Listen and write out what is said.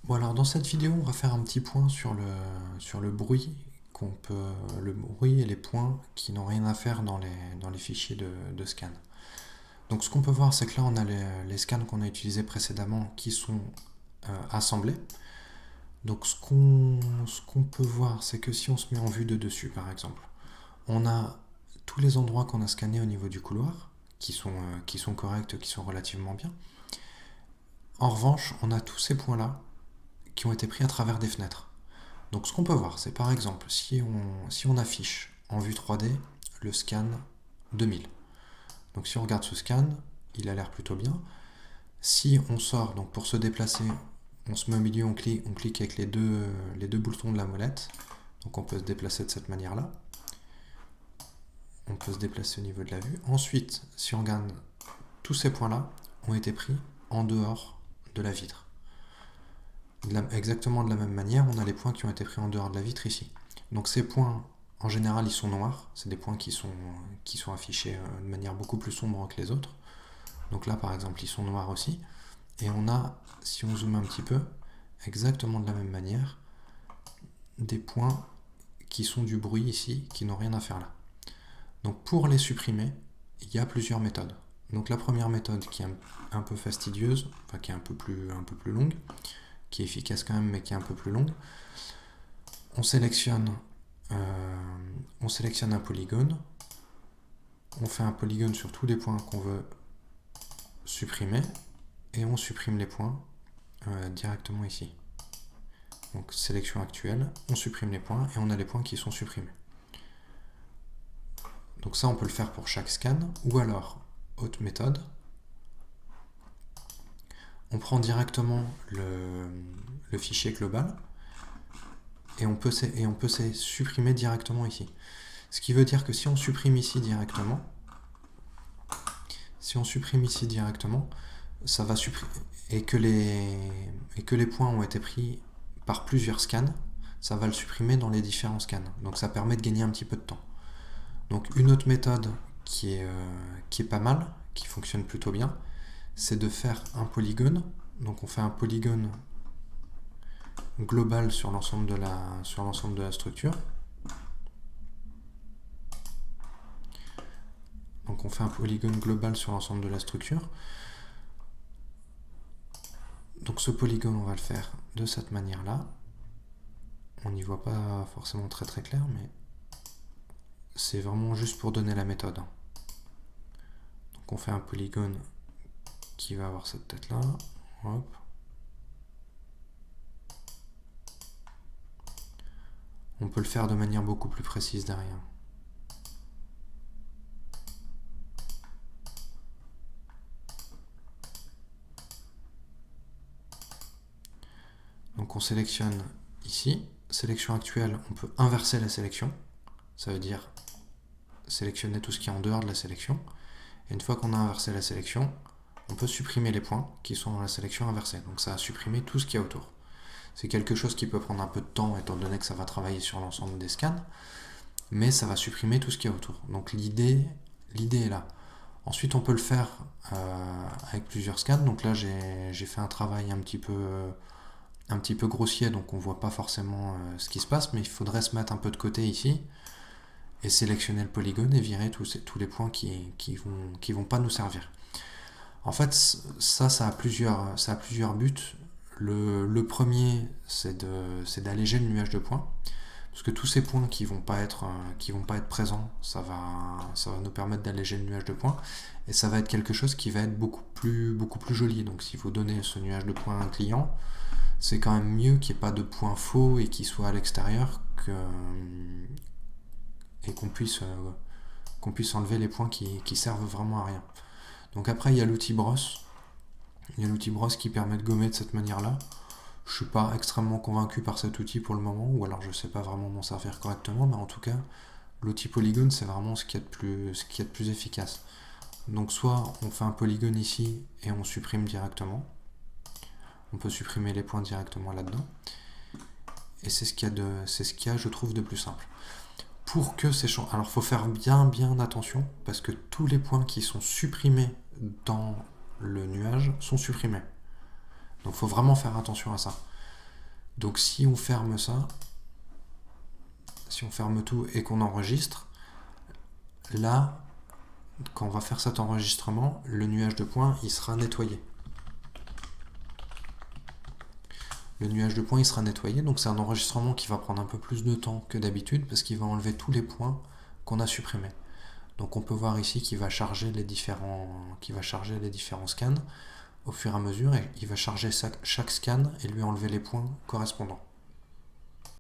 Bon alors dans cette vidéo on va faire un petit point sur le bruit le bruit et les points qui n'ont rien à faire dans les fichiers de scan. Donc ce qu'on peut voir c'est que là on a les scans qu'on a utilisés précédemment qui sont assemblés. Donc ce qu'on peut voir c'est que si on se met en vue de dessus par exemple, on a tous les endroits qu'on a scannés au niveau du couloir qui sont corrects, qui sont relativement bien. En revanche on a tous ces points là qui ont été pris à travers des fenêtres. Donc ce qu'on peut voir, c'est par exemple, si on affiche en vue 3D le scan 2000. Donc si on regarde ce scan, il a l'air plutôt bien. Si on sort, donc pour se déplacer, on se met au milieu, on clique avec les deux boutons de la molette. Donc on peut se déplacer de cette manière-là. On peut se déplacer au niveau de la vue. Ensuite, si on regarde, tous ces points-là ont été pris en dehors de la vitre. Exactement de la même manière, on a les points qui ont été pris en dehors de la vitre ici. Donc ces points, en général, ils sont noirs. C'est des points qui sont affichés de manière beaucoup plus sombre que les autres. Donc là, par exemple, ils sont noirs aussi. Et on a, si on zoome un petit peu, exactement de la même manière, des points qui sont du bruit ici, qui n'ont rien à faire là. Donc pour les supprimer, il y a plusieurs méthodes. Donc la première méthode qui est un peu fastidieuse, enfin qui est un peu plus longue, qui est efficace quand même mais qui est un peu plus longue. On sélectionne un polygone, on fait un polygone sur tous les points qu'on veut supprimer et on supprime les points directement ici. Donc sélection actuelle, on supprime les points et on a les points qui sont supprimés. Donc ça on peut le faire pour chaque scan ou alors autre méthode. On prend directement le fichier global et on peut supprimer directement ici. Ce qui veut dire que si on supprime ici directement, ça va supprimer et que les points ont été pris par plusieurs scans, ça va le supprimer dans les différents scans. Donc ça permet de gagner un petit peu de temps. Donc une autre méthode qui est pas mal, qui fonctionne plutôt bien, c'est de faire un polygone. Donc on fait un polygone global sur l'ensemble de la structure. Donc on fait un polygone global sur l'ensemble de la structure. Donc ce polygone, on va le faire de cette manière-là. On n'y voit pas forcément très très clair, mais c'est vraiment juste pour donner la méthode. Donc on fait un polygone qui va avoir cette tête-là. Hop. On peut le faire de manière beaucoup plus précise derrière. Donc on sélectionne ici, sélection actuelle, on peut inverser la sélection, ça veut dire sélectionner tout ce qui est en dehors de la sélection, et une fois qu'on a inversé la sélection, on peut supprimer les points qui sont dans la sélection inversée, donc ça a supprimé tout ce qu'il y a autour. C'est quelque chose qui peut prendre un peu de temps étant donné que ça va travailler sur l'ensemble des scans, mais ça va supprimer tout ce qu'il y a autour. Donc l'idée est là. Ensuite on peut le faire avec plusieurs scans, donc là j'ai fait un travail un petit peu grossier, donc on voit pas forcément ce qui se passe, mais il faudrait se mettre un peu de côté ici et sélectionner le polygone et virer tous les points qui vont pas nous servir. En fait, ça a plusieurs buts. Le premier, c'est d'alléger le nuage de points, parce que tous ces points qui vont pas être présents, ça va nous permettre d'alléger le nuage de points, et ça va être quelque chose qui va être beaucoup plus joli. Donc si vous donnez ce nuage de points à un client, c'est quand même mieux qu'il n'y ait pas de points faux et qu'il soit à l'extérieur et qu'on puisse enlever les points qui servent vraiment à rien. Donc après il y a l'outil brosse. Il y a l'outil brosse qui permet de gommer de cette manière-là. Je suis pas extrêmement convaincu par cet outil pour le moment, ou alors je sais pas vraiment m'en servir correctement, mais en tout cas, l'outil polygone c'est vraiment ce qu'il y a de plus efficace. Donc soit on fait un polygone ici et on supprime directement. On peut supprimer les points directement là-dedans. Et c'est ce qu'il y a, je trouve, de plus simple. Pour que ces champs... Alors, il faut faire bien attention, parce que tous les points qui sont supprimés dans le nuage sont supprimés. Donc, il faut vraiment faire attention à ça. Donc si on ferme ça, si on ferme tout et qu'on enregistre, là, quand on va faire cet enregistrement, le nuage de points, il sera nettoyé. Le nuage de points, il sera nettoyé, donc c'est un enregistrement qui va prendre un peu plus de temps que d'habitude, parce qu'il va enlever tous les points qu'on a supprimés. Donc on peut voir ici qu'il va charger les différents scans au fur et à mesure, et il va charger chaque scan et lui enlever les points correspondants.